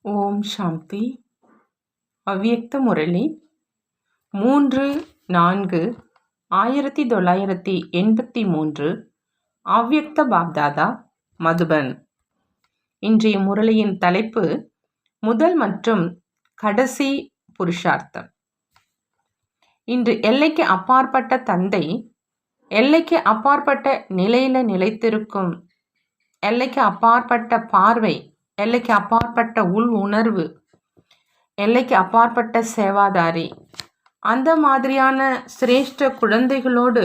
ஓம் சாந்தி. அவ்யக்த முரளி 3/4/1983. அவ்யக்த பாப்தாதா, மதுபன். இன்றைய முரளியின் தலைப்பு முதல் மற்றும் கடைசி புருஷார்த்தம். இன்று எல்லைக்கு அப்பாற்பட்ட தந்தை எல்லைக்கு அப்பாற்பட்ட நிலையில நிலைத்திருக்கும், எல்லைக்கு அப்பாற்பட்ட பார்வை, எல்லைக்கு அப்பாற்பட்ட உள் உணர்வு, எல்லைக்கு அப்பாற்பட்ட சேவாதாரி, அந்த மாதிரியான சிரேஷ்ட குழந்தைகளோடு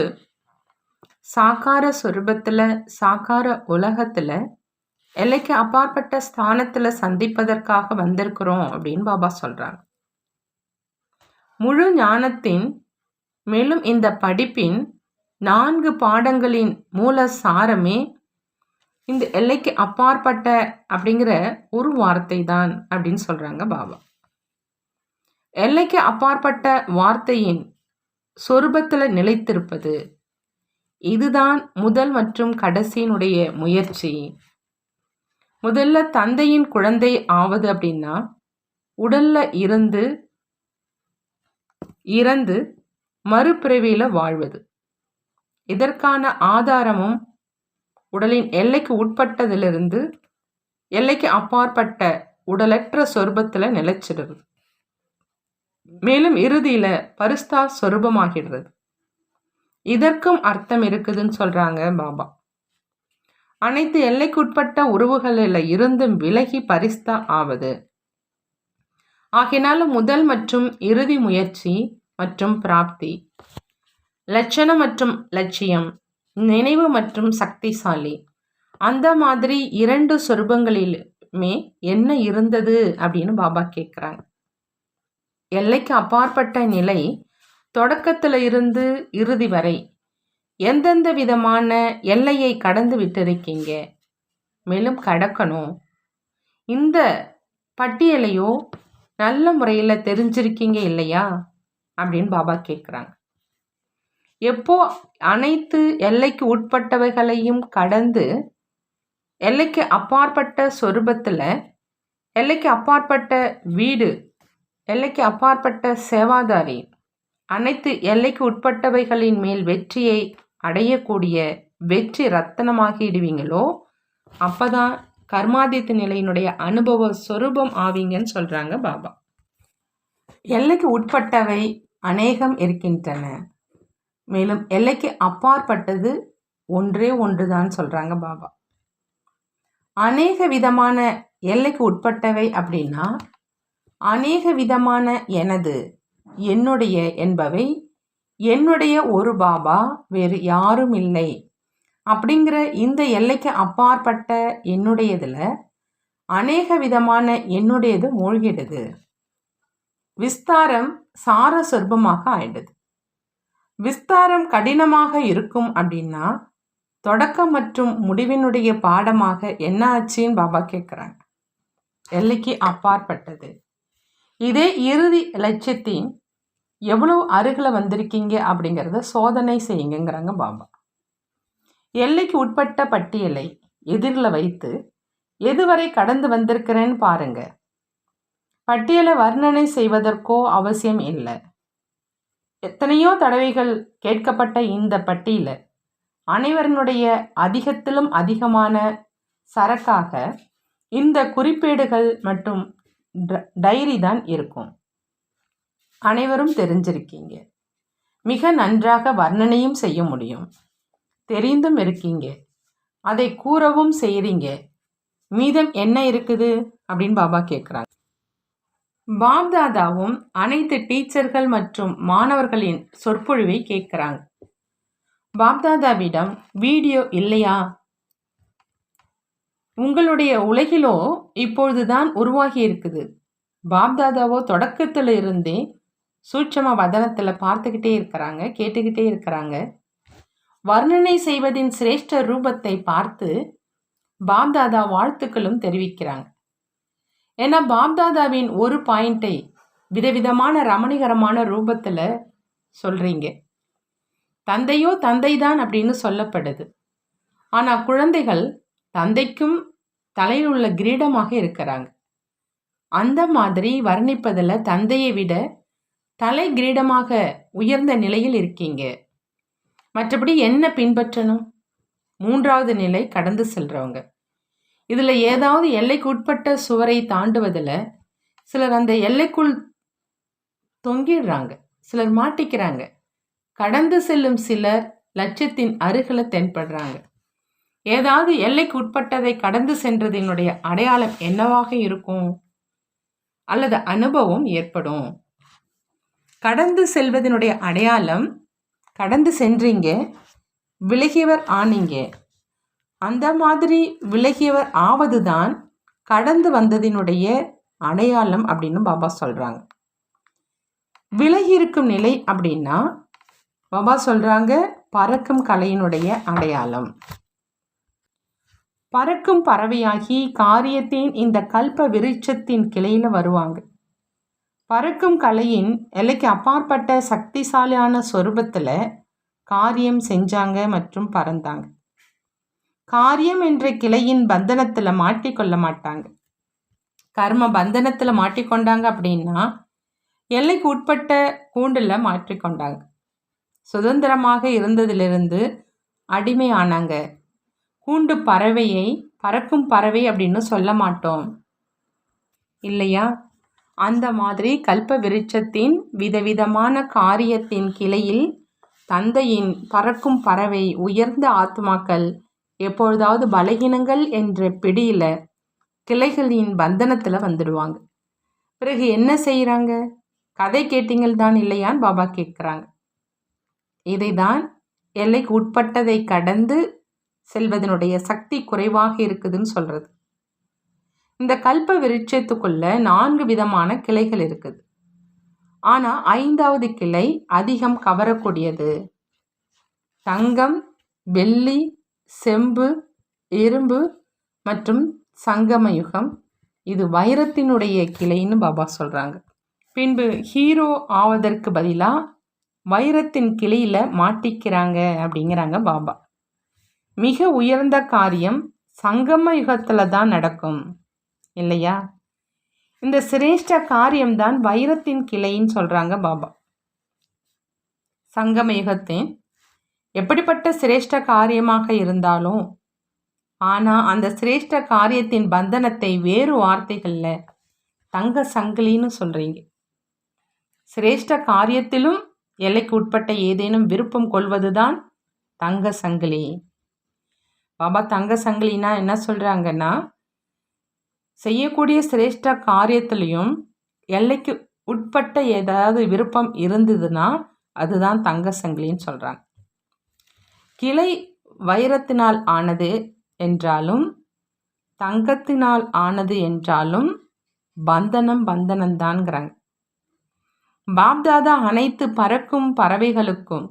சாக்கார சொரூபத்துல, சாக்கார உலகத்துல எல்லைக்கு அப்பாற்பட்ட ஸ்தானத்துல சந்திப்பதற்காக வந்திருக்கிறோம் அப்படின்னு பாபா சொல்றாங்க. முழு ஞானத்தின் மேலும் இந்த படிப்பின் 4 பாடங்களின் மூல சாரமே இந்த எல்லைக்கு அப்பாற்பட்ட அப்படிங்கிற ஒரு வார்த்தை தான் அப்படின்னு சொல்றாங்க பாபா. எல்லைக்கு அப்பாற்பட்ட வார்த்தையின் சொரூபத்துல நிலைத்திருப்பது, இதுதான் முதல் மற்றும் கடைசியினுடைய முயற்சி. முதல்ல தந்தையின் குழந்தை ஆவது அப்படின்னா உடல்ல இறந்து மறுபிறவியில வாழ்வது. இதற்கான ஆதாரமும் உடலின் எல்லைக்கு உட்பட்டதிலிருந்து எல்லைக்கு அப்பாற்பட்ட உடலற்ற சொரூபத்துல நிலைச்சிடுறது. மேலும் இறுதியில பரிஸ்தா சொரூபமாகிடுறது. இதற்கும் அர்த்தம் இருக்குதுன்னு சொல்றாங்க பாபா. அனைத்து எல்லைக்கு உட்பட்ட உறவுகளில் இருந்தும் விலகி பரிஸ்தா ஆவது. ஆகினாலும் முதல் மற்றும் இறுதி முயற்சி மற்றும் பிராப்தி, லட்சணம் மற்றும் லட்சியம், நினைவு மற்றும் சக்திசாலி, அந்த மாதிரி 2 சொரூபங்களிலுமே என்ன இருந்தது அப்படின்னு பாபா கேட்குறாங்க. எல்லைக்கு அப்பாற்பட்ட நிலை தொடக்கத்துல இருந்து இறுதி வரை எந்தெந்த விதமான எல்லையை கடந்து விட்டிருக்கீங்க, மேலும் கடக்கணும், இந்த பட்டியலையோ நல்ல முறையில் தெரிஞ்சிருக்கீங்க இல்லையா அப்படின்னு பாபா கேட்குறாங்க. எப்போ அனைத்து எல்லைக்கு உட்பட்டவைகளையும் கடந்து எல்லைக்கு அப்பாற்பட்ட சொரூபத்துல, எல்லைக்கு அப்பாற்பட்ட வீடு, எல்லைக்கு அப்பாற்பட்ட சேவாதாரி, அனைத்து எல்லைக்கு உட்பட்டவைகளின் மேல் வெற்றியை அடையக்கூடிய வெற்றி ரத்தனமாகிடுவீங்களோ, அப்பதான் கர்மாதித்த நிலையினுடைய அனுபவ சொரூபம் ஆவீங்கன்னு சொல்றாங்க பாபா. எல்லைக்கு உட்பட்டவை அநேகம் இருக்கின்றன, மேலும் எல்லைக்கு அப்பாற்பட்டது ஒன்றே ஒன்றுதான் சொல்றாங்க பாபா. அநேக விதமான எல்லைக்கு உட்பட்டவை அப்படின்னா அநேக விதமான எனது, என்னுடைய என்பவை, என்னுடைய ஒரு பாபா, வேறு யாரும் இல்லை அப்படிங்கிற இந்த எல்லைக்கு அப்பாற்பட்ட என்னுடையதுல அநேக விதமான என்னுடையது மூழ்கிடுது. விஸ்தாரம் சார சொர்பமாக ஆயிடுது. விஸ்தாரம் கடினமாக இருக்கும் அப்படின்னா தொடக்கம் மற்றும் முடிவினுடைய பாடமாக என்ன ஆச்சுன்னு பாபா கேட்குறாங்க. எல்லைக்கு அப்பாற்பட்டது. இதே இறுதி லட்சியத்தின் எவ்வளவு அருகில் வந்திருக்கீங்க அப்படிங்கிறத சோதனை செய்யுங்கிறாங்க பாபா. எல்லைக்கு உட்பட்ட பட்டியலை எதிரில் வைத்து எதுவரை கடந்து வந்திருக்கிறேன்னு பாருங்க. பட்டியலை வர்ணனை செய்வதற்கோ அவசியம் இல்லை. எத்தனையோ தடவைகள் கேட்கப்பட்ட இந்த பட்டியல அனைவருடைய அதிகத்திலும் அதிகமான சரக்காக இந்த குறிப்பேடுகள் மற்றும் டைரி தான் இருக்கும். அனைவரும் தெரிஞ்சிருக்கீங்க, மிக நன்றாக வர்ணனையும் செய்ய முடியும், தெரிந்தும் இருக்கீங்க, அதை கூறவும் செய்கிறீங்க. மீதம் என்ன இருக்குது அப்படின்னு பாபா கேட்குறாங்க. பாப்தாதாவும் அனைத்து டீச்சர்கள் மற்றும் மாணவர்களின் சொற்பொழிவை கேட்குறாங்க. பாப்தாதாவிடம் வீடியோ இல்லையா? உங்களுடைய உலகிலோ இப்பொழுதுதான் உருவாகி இருக்குது. பாப்தாதாவோ தொடக்கத்தில் இருந்தே சூட்சம வதனத்தில் பார்த்துக்கிட்டே இருக்கிறாங்க, கேட்டுக்கிட்டே இருக்கிறாங்க. வர்ணனை செய்வதின் சிரேஷ்ட ரூபத்தை பார்த்து பாப்தாதா வாழ்த்துக்களும் தெரிவிக்கிறாங்க. ஏன்னா பாப்தாதாவின் ஒரு பாயிண்டை விதவிதமான ரமணிகரமான ரூபத்தில் சொல்றீங்க. தந்தையோ தந்தைதான் அப்படின்னு சொல்லப்படுது. ஆனால் குழந்தைகள் தந்தைக்கும் தலையில் உள்ள கிரீடமாக இருக்கிறாங்க. அந்த மாதிரி வர்ணிப்பதில் தந்தையை விட தலை கிரீடமாக உயர்ந்த நிலையில் இருக்கீங்க. மற்றபடி என்ன பின்பற்றணும்? 3வது நிலை கடந்து செல்றவங்க. இதில் ஏதாவது எல்லைக்கு உட்பட்ட சுவரை தாண்டுவதில் சிலர் அந்த எல்லைக்குள் தொங்கிடுறாங்க, சிலர் மாட்டிக்கிறாங்க. கடந்து செல்லும் சிலர் லட்சியத்தின் அருகில் தென்படுறாங்க. ஏதாவது எல்லைக்கு உட்பட்டதை கடந்து சென்றதினுடைய அடையாளம் என்னவாக இருக்கும்? அல்லது அனுபவம் ஏற்படும். கடந்து செல்வதனுடைய அடையாளம், கடந்து சென்றீங்க, விலகியவர் ஆனீங்க. அந்த மாதிரி விலகியவர் ஆவதுதான் கடந்து வந்ததினுடைய அடையாளம் அப்படின்னு பாபா சொல்றாங்க. விலகி இருக்கும் நிலை அப்படின்னா பாபா சொல்றாங்க பறக்கும் கலையினுடைய அடையாளம். பறக்கும் பறவையாகி காரியத்தின் இந்த கல்ப விருட்சத்தின் கிளையில வருவாங்க. பறக்கும் கலையின் எல்லைக்கு அப்பாற்பட்ட சக்திசாலியான சொரூபத்தில் காரியம் செஞ்சாங்க மற்றும் பறந்தாங்க. காரியம் என்ற கிளையின் பந்தனத்தில் மாட்டிக்கொள்ள மாட்டாங்க. கர்ம பந்தனத்தில் மாட்டிக்கொண்டாங்க அப்படின்னா எல்லைக்கு உட்பட்ட கூண்டில் மாற்றிக்கொண்டாங்க. சுதந்திரமாக இருந்ததிலிருந்து அடிமை ஆனாங்க. கூண்டு பறவையை பறக்கும் பறவை அப்படின்னு சொல்ல மாட்டோம் இல்லையா? அந்த மாதிரி கல்ப விருட்சத்தின் விதவிதமான காரியத்தின் கிளையில் தந்தையின் பறக்கும் பறவை உயர்ந்த ஆத்மாக்கள் எப்பொழுதாவது பலகீனங்கள் என்ற பிடியில கிளைகளின் பந்தனத்தில் வந்துடுவாங்க. பிறகு என்ன செய்கிறாங்க? கதை கேட்டீங்கள் தான் இல்லையான்னு பாபா கேட்குறாங்க. இதை தான் எல்லைக்கு உட்பட்டதை கடந்து செல்வதனுடைய சக்தி குறைவாக இருக்குதுன்னு சொல்கிறது. இந்த கல்ப விருட்சத்துக்குள்ள 4 விதமான கிளைகள் இருக்குது. ஆனால் 5வது கிளை அதிகம் கவரக்கூடியது. தங்கம், வெள்ளி, செம்பு, இரும்பு மற்றும் சங்கம யுகம். இது வைரத்தினுடைய கிளைன்னு பாபா சொல்கிறாங்க. பின்பு ஹீரோ ஆவதற்கு பதிலாக வைரத்தின் கிளையில் மாட்டிக்கிறாங்க அப்படிங்கிறாங்க பாபா. மிக உயர்ந்த காரியம் சங்கம யுகத்தில் தான் நடக்கும் இல்லையா? இந்த சிரேஷ்ட காரியம்தான் வைரத்தின் கிளைன்னு சொல்கிறாங்க பாபா. சங்கம யுகத்தின் எப்படிப்பட்ட சிரேஷ்ட காரியமாக இருந்தாலும், ஆனால் அந்த சிரேஷ்ட காரியத்தின் பந்தனத்தை வேறு வார்த்தைகளில் தங்க சங்கிலின்னு சொல்கிறீங்க. சிரேஷ்ட காரியத்திலும் எல்லைக்கு உட்பட்ட ஏதேனும் விருப்பம் கொள்வதுதான் தங்க சங்கிலி. பாபா தங்க சங்கிலினா என்ன சொல்கிறாங்கன்னா, செய்யக்கூடிய சிரேஷ்ட காரியத்திலையும் எல்லைக்கு உட்பட்ட ஏதாவது விருப்பம் இருந்ததுன்னா அதுதான் தங்க சங்கிலின்னு சொல்கிறாங்க. கிளை வைரத்தினால் ஆனது என்றாலும் தங்கத்தினால் ஆனது என்றாலும் பந்தனம்தான்ங்கிறாங்க. பாப்தாதா அனைத்து பறக்கும் பறவைகளுக்கும்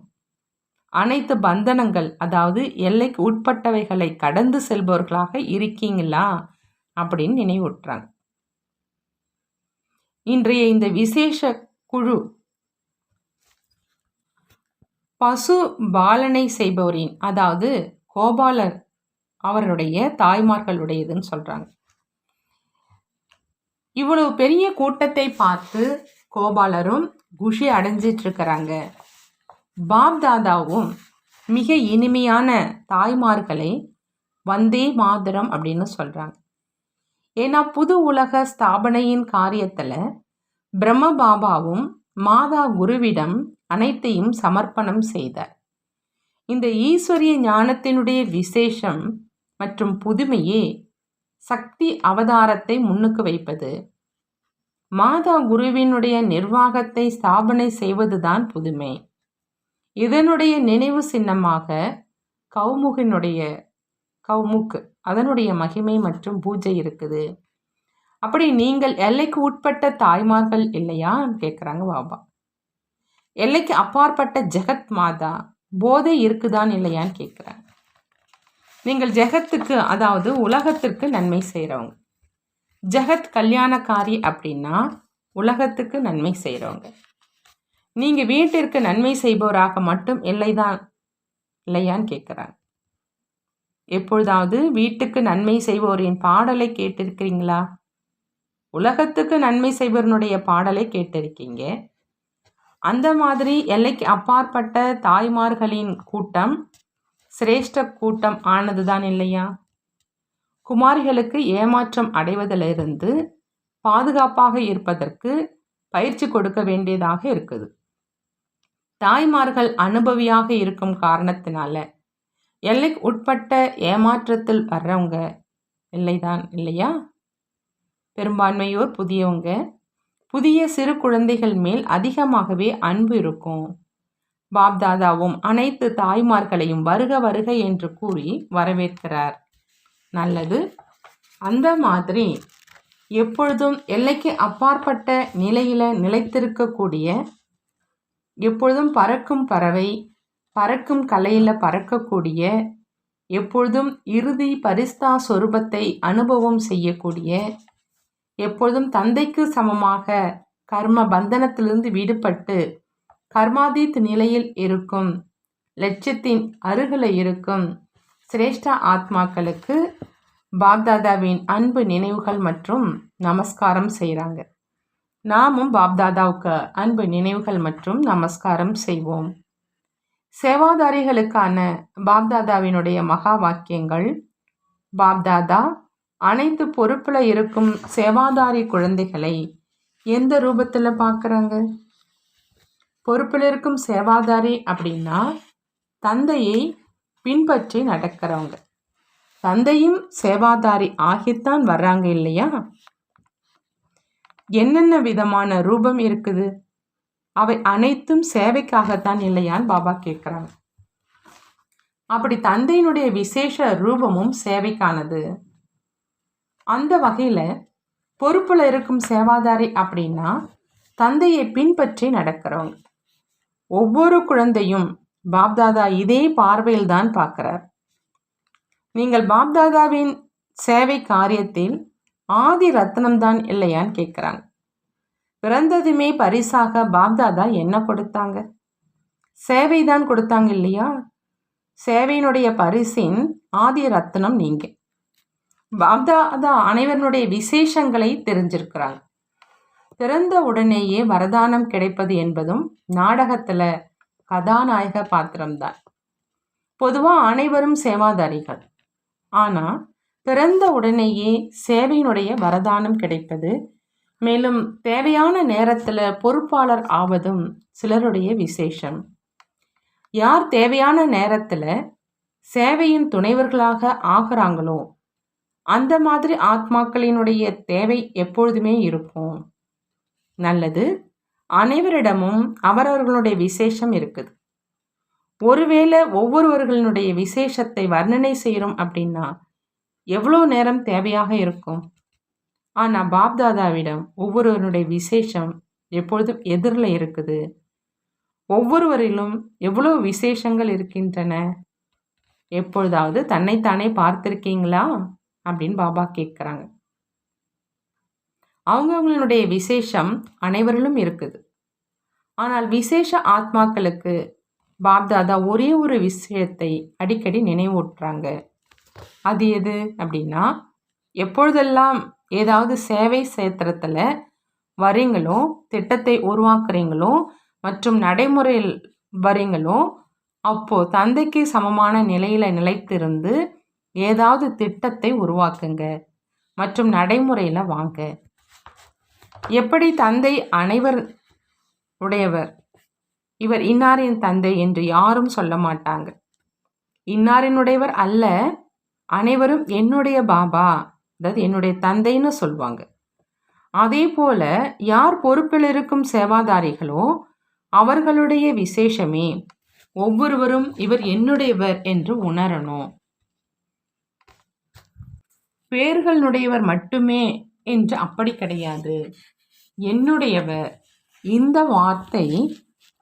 அனைத்து பந்தனங்கள், அதாவது எல்லைக்கு உட்பட்டவைகளை கடந்து செல்பவர்களாக இருக்கீங்களா அப்படின்னு நினைவூட்டுறாங்க. இன்றைய இந்த விசேஷ குழு பசு பாலனை செய்பவரின், அதாவது கோபாலர் அவருடைய தாய்மார்களுடையதுன்னு சொல்றாங்க. இவ்வளவு பெரிய கூட்டத்தை பார்த்து கோபாலரும் குஷி அடைஞ்சிட்டு இருக்கிறாங்க. பாப்தாதாவும் மிக இனிமையான தாய்மார்களை வந்தே மாதரம் அப்படின்னு சொல்றாங்க. ஏன்னா புது உலக ஸ்தாபனையின் காரியத்தில் பிரம்ம பாபாவும் மாதா குருவிடம் அனைத்தையும் சமர்ப்பணம் செய்தார். இந்த ஈஸ்வரிய ஞானத்தினுடைய விசேஷம் மற்றும் புதுமையே சக்தி அவதாரத்தை முன்னுக்கு வைப்பது. மாதா குருவினுடைய நிர்வாகத்தை ஸ்தாபனை செய்வதுதான் புதுமை. இதனுடைய நினைவு சின்னமாக கௌமுக்கு அதனுடைய மகிமை மற்றும் பூஜை இருக்குது. அப்படி நீங்கள் எல்லைக்கு உட்பட்ட தாய்மார்கள் இல்லையான்னு கேட்குறாங்க பாபா. எல்லைக்கு அப்பாற்பட்ட ஜெகத் மாதா போதை இருக்குதான் இல்லையான்னு கேட்குறாங்க. நீங்கள் ஜெகத்துக்கு, அதாவது உலகத்திற்கு நன்மை செய்கிறவங்க. ஜெகத் கல்யாணக்காரி அப்படின்னா உலகத்துக்கு நன்மை செய்கிறவங்க. நீங்கள் வீட்டிற்கு நன்மை செய்பவராக மட்டும் இல்லையான்னு கேட்குறாங்க. எப்பொழுதாவது வீட்டுக்கு நன்மை செய்பவரின் பாடலை கேட்டிருக்கிறீங்களா? உலகத்துக்கு நன்மை செய்வதனுடைய பாடலை கேட்டிருக்கீங்க. அந்த மாதிரி எல்லைக்கு அப்பாற்பட்ட தாய்மார்களின் கூட்டம் சிரேஷ்ட கூட்டம் ஆனதுதான் இல்லையா? குமாரிகளுக்கு ஏமாற்றம் அடைவதிலிருந்து பாதுகாப்பாக இருப்பதற்கு பயிற்சி கொடுக்க வேண்டியதாக இருக்குது. தாய்மார்கள் அனுபவியாக இருக்கும் காரணத்தினால எல்லைக்கு உட்பட்ட ஏமாற்றத்தில் வர்றவங்க இல்லைதான் இல்லையா? பெரும்பான்மையோர் புதியவங்க. புதிய சிறு குழந்தைகள் மேல் அதிகமாகவே அன்பு இருக்கும். பாப்தாதாவும் அனைத்து தாய்மார்களையும் வருக வருக என்று கூறி வரவேற்கிறார். நல்லது. அந்த மாதிரி எப்பொழுதும் எல்லைக்கு அப்பாற்பட்ட நிலையில நிலைத்திருக்கக்கூடிய, எப்பொழுதும் பறக்கும் பறவை, பறக்கும் கலையில் பறக்கக்கூடிய, எப்பொழுதும் இறுதி பரிஸ்தா சொரூபத்தை அனுபவம் செய்யக்கூடிய, எப்பொழுதும் தந்தைக்கு சமமாக கர்ம பந்தனத்திலிருந்து விடுபட்டு கர்மாதீத் நிலையில் இருக்கும், லட்சியத்தின் அருகில் இருக்கும் சிரேஷ்ட ஆத்மாக்களுக்கு பாப்தாதாவின் அன்பு நினைவுகள் மற்றும் நமஸ்காரம் செய்கிறாங்க. நாமும் பாப்தாதாவுக்கு அன்பு நினைவுகள் மற்றும் நமஸ்காரம் செய்வோம். சேவாதாரிகளுக்கான பாப்தாதாவினுடைய மகா வாக்கியங்கள். பாப்தாதா அனைத்து பொறுப்பில் இருக்கும் சேவாதாரி குழந்தைகளை எந்த ரூபத்தில் பார்க்குறாங்க? பொறுப்பில் இருக்கும் சேவாதாரி அப்படின்னா தந்தையை பின்பற்றி நடக்கிறவங்க. தந்தையும் சேவாதாரி ஆகித்தான் வர்றாங்க இல்லையா? என்னென்ன விதமான ரூபம் இருக்குது? அவை அனைத்தும் சேவைக்காகத்தான் இல்லையான்னு பாபா கேட்குறாங்க. அப்படி தந்தையினுடைய விசேஷ ரூபமும் சேவைக்கானது. அந்த வகையில் பொறுப்பில் இருக்கும் சேவாதாரி அப்படின்னா தந்தையை பின்பற்றி நடக்கிறவங்க. ஒவ்வொரு குழந்தையும் பாப்தாதா இதே பார்வையில் தான் பார்க்குறார். நீங்கள் பாப்தாதாவின் சேவை காரியத்தில் ஆதி ரத்னம்தான் இல்லையான்னு கேட்குறாங்க. பிறந்ததுமே பரிசாக பாப்தாதா என்ன கொடுத்தாங்க? சேவை தான் கொடுத்தாங்க இல்லையா? சேவையினுடைய பரிசின் ஆதி ரத்னம் நீங்க. பாப்தாதா அனைவருடைய விசேஷங்களை தெரிஞ்சிருக்கிறாங்க. பிறந்த உடனேயே வரதானம் கிடைப்பது என்பதும் நாடகத்தில் கதாநாயக பாத்திரம்தான். பொதுவாக அனைவரும் சேவாதாரிகள். ஆனால் பிறந்த உடனேயே சேவையினுடைய வரதானம் கிடைப்பது, மேலும் தேவையான நேரத்தில் பொறுப்பாளர் ஆவதும் சிலருடைய விசேஷம். யார் தேவையான நேரத்தில் சேவையின் துணைவர்களாக ஆகிறாங்களோ அந்த மாதிரி ஆத்மாக்களினுடைய தேவை எப்பொழுதுமே இருக்கும். நல்லது. அனைவரிடமும் அவரவர்களுடைய விசேஷம் இருக்குது. ஒருவேளை ஒவ்வொருவர்களுடைய விசேஷத்தை வர்ணனை செய்கிறோம் அப்படின்னா எவ்வளோ நேரம் தேவையாக இருக்கும்? ஆனால் பாப்தாதாவிடம் ஒவ்வொருவருடைய விசேஷம் எப்பொழுதும் எதிரில் இருக்குது. ஒவ்வொருவரிலும் எவ்வளோ விசேஷங்கள் இருக்கின்றன. எப்பொழுதாவது தன்னைத்தானே பார்த்துருக்கீங்களா அப்படின்னு பாபா கேட்குறாங்க. அவங்களுடைய விசேஷம் அனைவரிலும் இருக்குது. ஆனால் விசேஷ ஆத்மாக்களுக்கு பாப்தாதா ஒரே ஒரு விஷயத்தை அடிக்கடி நினைவூட்டுறாங்க. அது எது அப்படின்னா, எப்பொழுதெல்லாம் ஏதாவது சேவை சேத்திரத்தில் வரீங்களோ, திட்டத்தை உருவாக்குறீங்களோ மற்றும் நடைமுறையில் வரீங்களோ, அப்போது தந்தைக்கு சமமான நிலையில் நிலைத்திருந்து ஏதாவது திட்டத்தை உருவாக்குங்க மற்றும் நடைமுறையில் வாங்க. எப்படி தந்தை அனைவர் உடையவர், இவர் இன்னாரின் தந்தை என்று யாரும் சொல்ல மாட்டாங்க. இன்னாரினுடையவர் அல்ல, அனைவரும் என்னுடைய பாபா, அதாவது என்னுடைய தந்தைன்னு சொல்லுவாங்க. அதே போல யார் பொறுப்பில் இருக்கும் சேவாதாரிகளோ அவர்களுடைய விசேஷமே ஒவ்வொருவரும் இவர் என்னுடையவர் என்று உணரணும். பேர்களுடையவர் மட்டுமே என்று அப்படி கிடையாது. என்னுடையவர் இந்த வார்த்தை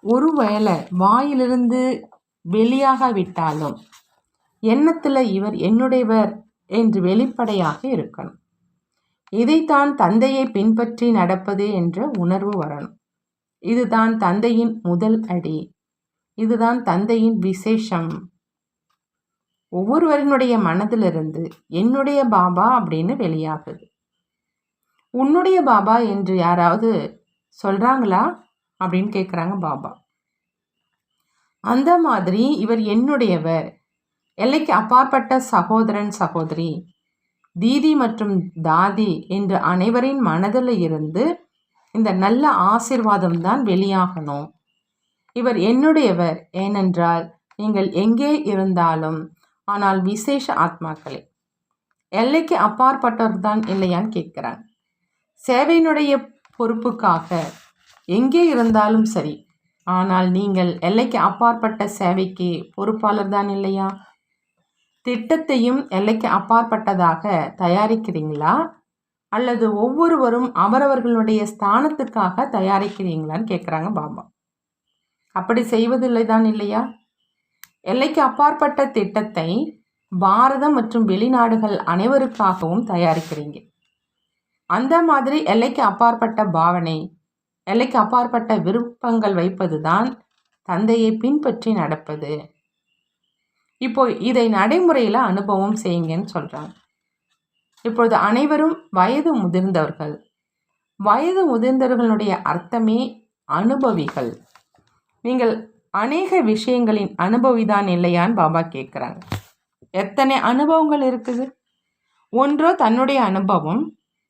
ஒருவேளை வாயிலிருந்து வெளியாகாவிட்டாலும் எண்ணத்தில் இவர் என்னுடையவர் என்று வெளிப்படையாக இருக்கணும். இதைத்தான் தந்தையை பின்பற்றி நடப்பது என்ற உணர்வு வரணும். இதுதான் தந்தையின் முதல் அடி. இதுதான் தந்தையின் விசேஷம். ஒவ்வொருவரினுடைய மனதிலிருந்து என்னுடைய பாபா அப்படின்னு வெளியாகுது. உன்னுடைய பாபா என்று யாராவது சொல்றாங்களா அப்படின்னு கேட்குறாங்க பாபா. அந்த மாதிரி இவர் என்னுடையவர், எல்லைக்கு அப்பாற்பட்ட சகோதரன் சகோதரி, தீதி மற்றும் தாதி என்று அனைவரின் மனதில் இருந்து இந்த நல்ல ஆசீர்வாதம் தான் வெளியாகணும். இவர் என்னுடையவர், ஏனென்றால் நீங்கள் எங்கே இருந்தாலும், ஆனால் விசேஷ ஆத்மாக்களே, எல்லைக்கு அப்பாற்பட்டவர் தான் இல்லையான்னு கேட்குறாங்க. சேவையினுடைய பொறுப்புக்காக எங்கே இருந்தாலும் சரி, ஆனால் நீங்கள் எல்லைக்கு அப்பாற்பட்ட சேவைக்கு பொறுப்பாளர் தான் இல்லையா? திட்டத்தையும் எல்லைக்கு அப்பாற்பட்டதாக தயாரிக்கிறீங்களா, அல்லது ஒவ்வொருவரும் அவரவர்களுடைய ஸ்தானத்துக்காக தயாரிக்கிறீங்களான்னு கேட்குறாங்க பாபா. அப்படி செய்வதில்லை தான் இல்லையா? எல்லைக்கு அப்பாற்பட்ட திட்டத்தை பாரதம் மற்றும் வெளிநாடுகள் அனைவருக்காகவும் தயாரிக்கிறீங்க. அந்த மாதிரி எல்லைக்கு அப்பாற்பட்ட பாவனை, எல்லைக்கு அப்பாற்பட்ட விருப்பங்கள் வைப்பது தான் தந்தையை பின்பற்றி நடப்பது. இப்போ இதை நடைமுறையில் அனுபவம் செய்யுங்கன்னு சொல்கிறாங்க. இப்பொழுது அனைவரும் வயது முதிர்ந்தவர்கள். வயது முதிர்ந்தவர்களுடைய அர்த்தமே அனுபவிகள். நீங்கள் அநேக விஷயங்களின் அனுபவிதான் இல்லையான்னு பாபா கேட்குறாங்க. எத்தனை அனுபவங்கள் இருக்குது? ஒன்றோ தன்னுடைய அனுபவம்,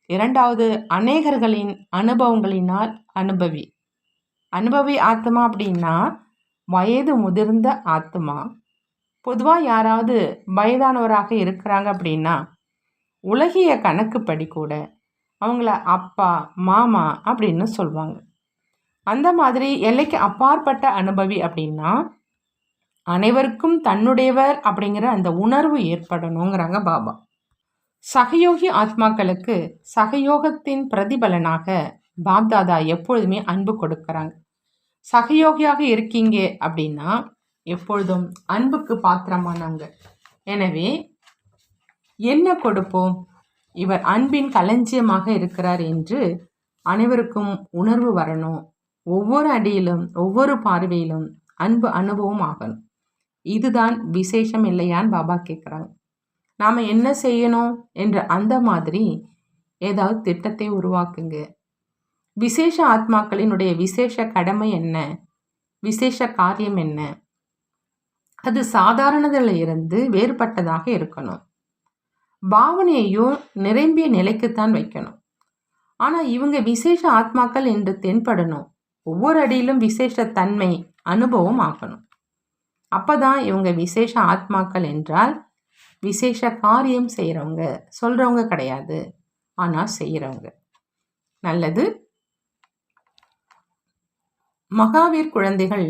இரண்டாவது அநேகர்களின் அனுபவங்களினால் அனுபவி. அனுபவி ஆத்மா அப்படின்னா வயது முதிர்ந்த ஆத்மா. பொதுவாக யாராவது வயதானவராக இருக்கிறாங்க அப்படின்னா உலகிய கணக்குப்படி கூட அவங்கள அப்பா மாமா அப்படின்னு சொல்லுவாங்க. அந்த மாதிரி எல்லைக்கு அப்பாற்பட்ட அனுபவி அப்படின்னா அனைவருக்கும் தன்னுடையவர் அப்படிங்கிற அந்த உணர்வு ஏற்படணுங்கிறாங்க பாபா. சகயோகி ஆத்மாக்களுக்கு சகயோகத்தின் பிரதிபலனாக பாப்தாதா எப்பொழுதுமே அன்பு கொடுக்குறாங்க. சகயோகியாக இருக்கீங்க அப்படின்னா எப்பொழுதும் அன்புக்கு பாத்திரமானவங்க. எனவே என்ன கொடுப்போம்? இவர் அன்பின் களஞ்சியமாக இருக்கிறார் என்று அனைவருக்கும் உணர்வு வரணும். ஒவ்வொரு அடியிலும் ஒவ்வொரு பார்வையிலும் அன்பு அனுபவம் ஆகணும். இதுதான் விசேஷம் இல்லையான்னு பாபா கேட்குறாங்க. நாம் என்ன செய்யணும் என்று அந்த மாதிரி ஏதாவது திட்டத்தை உருவாக்குங்க. விசேஷ ஆத்மாக்களினுடைய விசேஷ கடமை என்ன, விசேஷ காரியம் என்ன, அது சாதாரணதில் இருந்து வேறுபட்டதாக இருக்கணும். பாவனையையும் நிரம்பிய நிலைக்குத்தான் வைக்கணும். ஆனால் இவங்க விசேஷ ஆத்மாக்கள் என்று தென்படணும். ஒவ்வொரு அடியிலும் விசேஷ தன்மை அனுபவம் ஆகணும். அப்போதான் இவங்க விசேஷ ஆத்மாக்கள் என்றால் விசேஷ காரியம் செய்கிறவங்க, சொல்கிறவங்க கிடையாது, ஆனால் செய்கிறவங்க. நல்லது. மகாவீர் குழந்தைகள்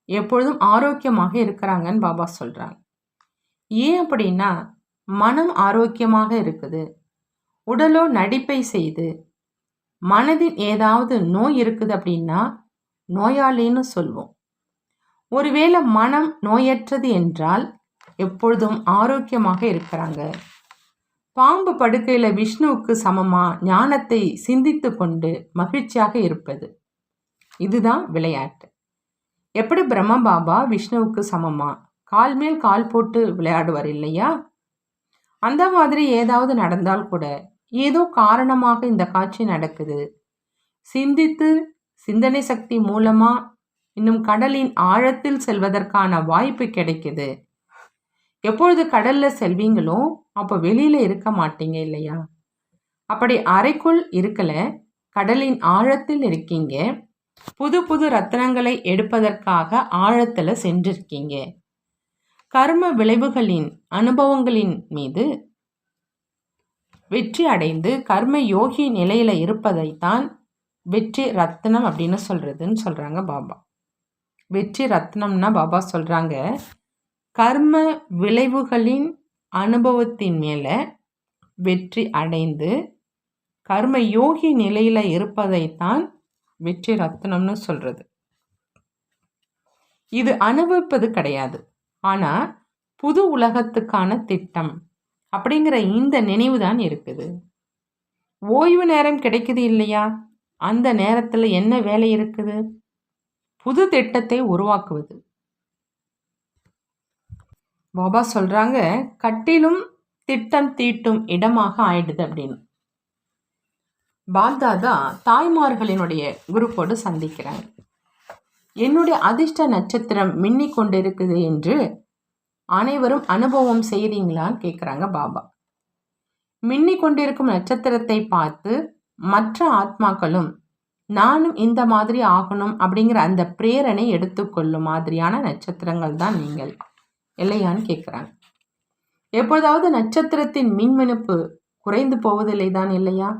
எப்பொழுதும் ஆரோக்கியமாக இருக்கிறாங்கன்னு பாபா சொல்கிறாங்க. ஏன் அப்படின்னா மனம் ஆரோக்கியமாக இருக்குது. உடலோ நடிப்பை செய்து மனதில் ஏதாவது நோய் இருக்குது அப்படின்னா நோயாளின்னு சொல்வோம். ஒருவேளை மனம் நோயற்றது என்றால் எப்பொழுதும் ஆரோக்கியமாக இருக்கிறாங்க. பாம்பு படுக்கையில் விஷ்ணுவுக்கு சமமாக ஞானத்தை சிந்தித்து கொண்டு மகிழ்ச்சியாக இருப்பது, இதுதான் விளையாட்டு. எப்படி பிரம்ம பாபா விஷ்ணுவுக்கு சமமா கால் மேல் கால் போட்டு விளையாடுவார் இல்லையா? அந்த மாதிரி ஏதாவது நடந்தால் கூட ஏதோ காரணமாக இந்த காட்சி நடக்குது, சிந்தித்து சிந்தனை சக்தி மூலமா இன்னும் கடலின் ஆழத்தில் செல்வதற்கான வாய்ப்பு கிடைக்குது. எப்பொழுது கடல்ல செல்வீங்களோ அப்போ வெளியில இருக்க மாட்டீங்க இல்லையா? அப்படி அறைக்குள் இருக்கல, கடலின் ஆழத்தில் இருக்கீங்க. புது புது ரத்தினங்களை எடுப்பதற்காக ஆழத்துல சென்றிருக்கீங்க. கர்ம விளைவுகளின் அனுபவங்களின் மீது வெற்றி அடைந்து கர்ம யோகி நிலையில இருப்பதைத்தான் வெற்றி ரத்னம் அப்படின்னு சொல்றாங்க பாபா. வெற்றி ரத்னம்னா பாபா சொல்றாங்க கர்ம விளைவுகளின் அனுபவத்தின் மேல வெற்றி அடைந்து கர்ம யோகி நிலையில இருப்பதைத்தான் வெற்றி ரத்னம்னு சொல்றது. இது அனுபவிப்பது கிடையாது, ஆனா புது உலகத்துக்கான திட்டம் அப்படிங்கிற இந்த நினைவு தான் இருக்குது. ஓய்வு நேரம் கிடைக்குது இல்லையா? அந்த நேரத்தில் என்ன வேலை இருக்குது? புது திட்டத்தை உருவாக்குவது. பாபா சொல்றாங்க கட்டிலும் திட்டம் தீட்டும் இடமாக ஆயிடுது அப்படின்னு. பாப்தாதா தாய்மார்களினுடைய குரூப்போடு சந்திக்கிறாங்க. என்னுடைய அதிர்ஷ்ட நட்சத்திரம் மின்னிக் கொண்டிருக்குது என்று அனைவரும் அனுபவம் செய்கிறீங்களான்னு கேட்குறாங்க பாபா. மின்னிக் கொண்டிருக்கும் நட்சத்திரத்தை பார்த்து மற்ற ஆத்மாக்களும் நானும் இந்த மாதிரி ஆகணும் அப்படிங்கிற அந்த பிரேரணை எடுத்துக்கொள்ளும் மாதிரியான நட்சத்திரங்கள் தான் நீங்கள் இல்லையான்னு கேட்குறாங்க. எப்போதாவது நட்சத்திரத்தின் மின்மினுப்பு குறைந்து போவதில்லை தான் இல்லையா?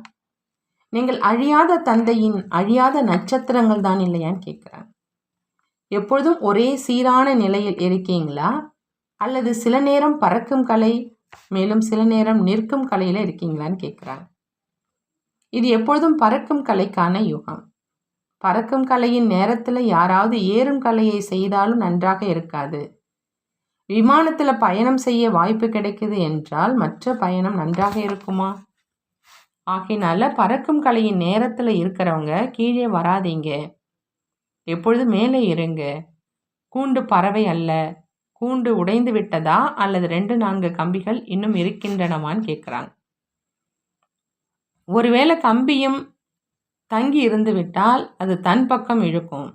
நீங்கள் அழியாத தந்தையின் அழியாத நட்சத்திரங்கள் தான் இல்லையான்னு கேட்குறாங்க. எப்பொழுதும் ஒரே சீரான நிலையில் இருக்கீங்களா, அல்லது சில நேரம் பறக்கும் கலை மேலும் சில நேரம் நிற்கும் கலையில் இருக்கீங்களான்னு கேட்குறாங்க. இது எப்பொழுதும் பறக்கும் கலைக்கான யுகம். பறக்கும் கலையின் நேரத்தில் யாராவது ஏறும் கலையை செய்தாலும் நன்றாக இருக்காது. விமானத்தில் பயணம் செய்ய வாய்ப்பு கிடைக்குது என்றால் மற்ற பயணம் நன்றாக இருக்குமா? ஆகையினால பறக்கும் கலையின் நேரத்தில் இருக்கிறவங்க கீழே வராதீங்க, எப்பொழுது மேலே இருங்க. கூண்டு பறவை அல்ல. கூண்டு உடைந்து விட்டதா அல்லது 2-4 கம்பிகள் இன்னும் இருக்கின்றனவான்னு கேட்குறாங்க. ஒருவேளை கம்பியும் தங்கி இருந்து விட்டால் அது தன் பக்கம் இழுக்கும்.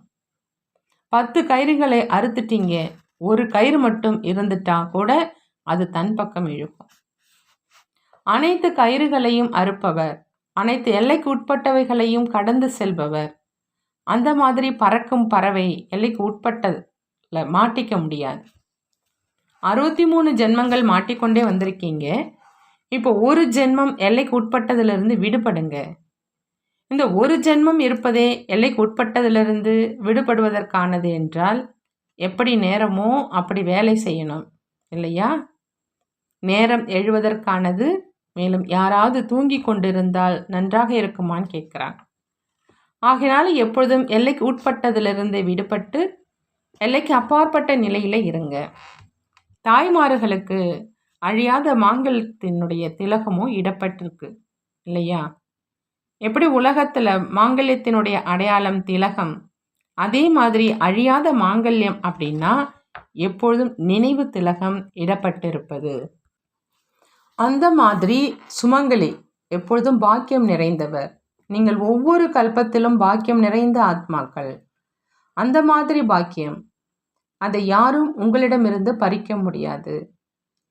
10 கயிறுகளை அறுத்துட்டீங்க, ஒரு கயிறு மட்டும் இருந்துட்டா கூட அது தன் பக்கம் இழுக்கும். அனைத்து கயிறுகளையும் அறுப்பவர், அனைத்து எல்லைக்கு உட்பட்டவைகளையும் கடந்து செல்பவர். அந்த மாதிரி பறக்கும் பறவை எல்லைக்கு உட்பட்டதில் மாட்டிக்க முடியாது. 63 ஜென்மங்கள் மாட்டிக்கொண்டே வந்திருக்கீங்க. இப்போ ஒரு ஜென்மம் எல்லைக்கு உட்பட்டதிலிருந்து விடுபடுங்க. இந்த ஒரு ஜென்மம் இருப்பதே எல்லைக்கு உட்பட்டதிலிருந்து விடுபடுவதற்கானது என்றால் எப்படி நேரமோ அப்படி வேலை செய்யணும் இல்லையா? நேரம் எழுவதற்கானது. மேலும் யாராவது தூங்கி கொண்டிருந்தால் நன்றாக இருக்குமான்னு கேட்குறாங்க. ஆகையினால எப்பொழுதும் எல்லைக்கு உட்பட்டதிலிருந்து விடுபட்டு எல்லைக்கு அப்பாற்பட்ட நிலையில் இருங்க. தாய்மார்களுக்கு அழியாத மாங்கல்யத்தினுடைய திலகமும் இடப்பட்டிருக்கு இல்லையா? எப்படி உலகத்தில் மாங்கல்யத்தினுடைய அடையாளம் திலகம், அதே மாதிரி அழியாத மாங்கல்யம் அப்படின்னா எப்பொழுதும் நினைவு திலகம் இடப்பட்டிருப்பது. அந்த மாதிரி சுமங்கலி எப்பொழுதும் பாக்கியம் நிறைந்தவர். நீங்கள் ஒவ்வொரு கல்பத்திலும் பாக்கியம் நிறைந்த ஆத்மாக்கள். அந்த மாதிரி பாக்கியம் அதை யாரும் உங்களிடமிருந்து பறிக்க முடியாது.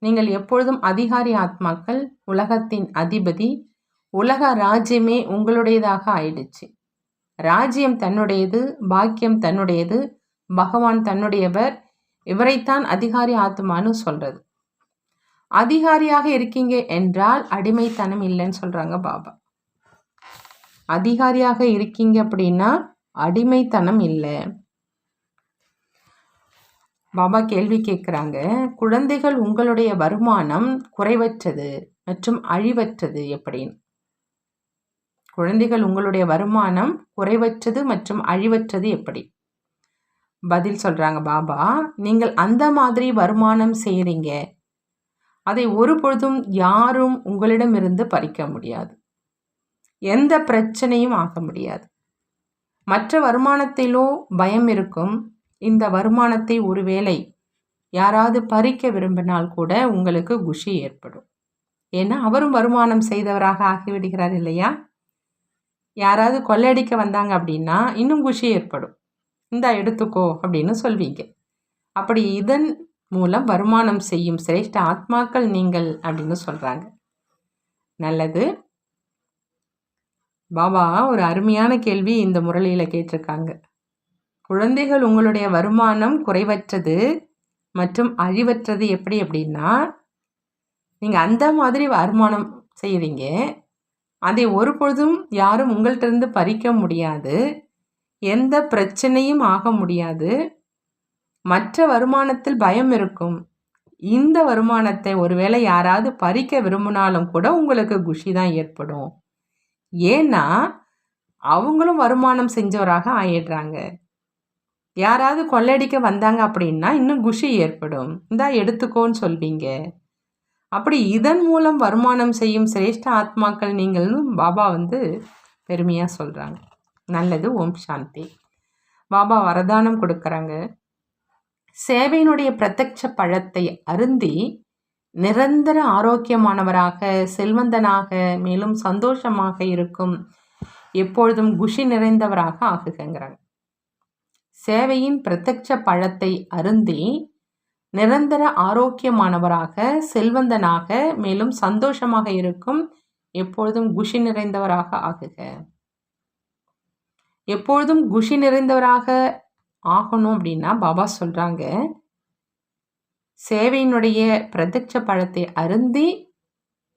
நீங்கள் எப்பொழுதும் அதிகாரி ஆத்மாக்கள், உலகத்தின் அதிபதி. உலக ராஜ்யமே உங்களுடையதாக ஆயிடுச்சு. ராஜ்யம் தன்னுடையது, பாக்கியம் தன்னுடையது, பகவான் தன்னுடையவர். இவரைத்தான் அதிகாரி ஆத்மான்னு சொல்றது. அதிகாரியாக இருக்கீங்க என்றால் அடிமைத்தனம் இல்லைன்னு சொல்றாங்க பாபா. அதிகாரியாக இருக்கீங்க அப்படின்னா அடிமைத்தனம் இல்லை. பாபா கேள்வி கேட்குறாங்க, குழந்தைகள் உங்களுடைய வருமானம் குறைவற்றது மற்றும் அழிவற்றது எப்படின்னு. குழந்தைகள் உங்களுடைய வருமானம் குறைவற்றது மற்றும் அழிவற்றது எப்படி? பதில் சொல்றாங்க பாபா, நீங்கள் அந்த மாதிரி வருமானம் செய்கிறீங்க, அதை ஒரு பொழுதும் யாரும் உங்களிடமிருந்து பறிக்க முடியாது. எந்த பிரச்சனையும் ஆக முடியாது. மற்ற வருமானத்திலோ பயம் இருக்கும். இந்த வருமானத்தை ஒருவேளை யாராவது பறிக்க விரும்பினால் கூட உங்களுக்கு குஷி ஏற்படும். ஏன்னா அவரும் வருமானம் செய்தவராக ஆகிவிடுகிறார் இல்லையா? யாராவது கொள்ளையடிக்க வந்தாங்க அப்படின்னா இன்னும் குஷி ஏற்படும். இந்த எடுத்துக்கோ அப்படின்னு சொல்வீங்க. அப்படி இதன் மூலம் வருமானம் செய்யும் சிரேஷ்ட ஆத்மாக்கள் நீங்கள் அப்படின்னு சொல்றாங்க. நல்லது. பாபா ஒரு அருமையான கேள்வி இந்த முரளியில் கேட்டிருக்காங்க. குழந்தைகள் உங்களுடைய வருமானம் குறைவற்றது மற்றும் அழிவற்றது எப்படி அப்படின்னா, நீங்கள் அந்த மாதிரி வருமானம் செய்கிறீங்க, அதை ஒரு பொழுதும் யாரும் உங்கள்கிட்ட இருந்து பறிக்க முடியாது. எந்த பிரச்சனையும் ஆக முடியாது. மற்ற வருமானத்தில் பயம் இருக்கும். இந்த வருமானத்தை ஒருவேளை யாராவது பறிக்க விரும்பினாலும் கூட உங்களுக்கு குஷி தான் ஏற்படும். ஏன்னா அவங்களும் வருமானம் செஞ்சவராக ஆயிடுறாங்க. யாராவது கொள்ளையடிக்க வந்தாங்க அப்படின்னா இன்னும் குஷி ஏற்படும். இந்தா எடுத்துக்கோன்னு சொல்வீங்க. அப்படி இதன் மூலம் வருமானம் செய்யும் சிரேஷ்ட ஆத்மாக்கள் நீங்கள்னு பாபா பெருமையாக சொல்கிறாங்க. நல்லது. ஓம் சாந்தி. பாபா வரதானம் கொடுக்குறாங்க. சேவையினுடைய பிரத்யட்ச பழத்தை அருந்தி நிரந்தர ஆரோக்கியமானவராக, செல்வந்தனாக, மேலும் சந்தோஷமாக இருக்கும் எப்பொழுதும் குஷி நிறைந்தவராக ஆகுகிறாங்க. சேவையின் பிரத்யட்ச பழத்தை அருந்தி நிரந்தர ஆரோக்கியமானவராக, செல்வந்தனாக, மேலும் சந்தோஷமாக இருக்கும் எப்பொழுதும் குஷி நிறைந்தவராக ஆகுக. எப்பொழுதும் குஷி நிறைந்தவராக ஆகணும் அப்படின்னா பாபா சொல்றாங்க, சேவையினுடைய பிரத்யட்ச பழத்தை அருந்தி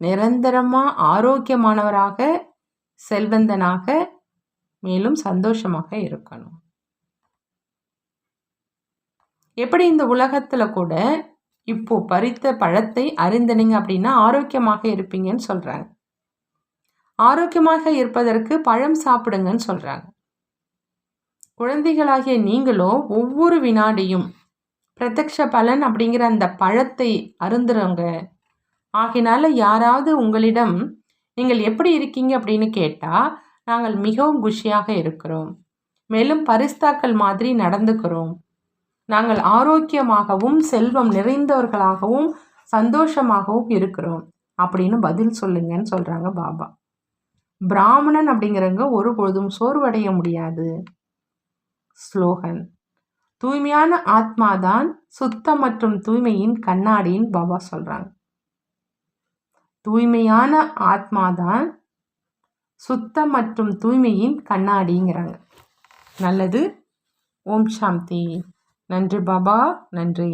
நிரந்தரமா ஆரோக்கியமானவராக, செல்வந்தனாக, மேலும் சந்தோஷமாக இருக்கணும். எப்படி இந்த உலகத்துல கூட இப்போ பறித்த பழத்தை அறிந்தனீங்க அப்படின்னா ஆரோக்கியமாக இருப்பீங்கன்னு சொல்றாங்க. ஆரோக்கியமாக இருப்பதற்கு பழம் சாப்பிடுங்கன்னு சொல்றாங்க. குழந்தைகளாகிய நீங்களோ ஒவ்வொரு வினாடியும் பிரத்யக்ஷ பலன் அப்படிங்கிற அந்த பழத்தை அருந்துறவங்க. ஆகினால யாராவது உங்களிடம் நீங்கள் எப்படி இருக்கீங்க அப்படின்னு கேட்டா, நாங்கள் மிகவும் குஷியாக இருக்கிறோம், மேலும் பரிஸ்தாக்கள் மாதிரி நடந்துக்கிறோம், நாங்கள் ஆரோக்கியமாகவும் செல்வம் நிறைந்தவர்களாகவும் சந்தோஷமாகவும் இருக்கிறோம் அப்படின்னு பதில் சொல்லுங்கன்னு சொல்றாங்க பாபா. பிராமணன் அப்படிங்கிறவங்க ஒரு பொழுதும் சோர்வடைய முடியாது. ஸ்லோகன்: தூய்மையான ஆத்மாதான் சுத்தம் மற்றும் தூய்மையின் கண்ணாடின்னு பாபா சொல்றாங்க. தூய்மையான ஆத்மாதான் சுத்தம் மற்றும் தூய்மையின் கண்ணாடிங்கிறாங்க. நல்லது. ஓம் சாந்தி. நன்றி பாபா, நன்றி.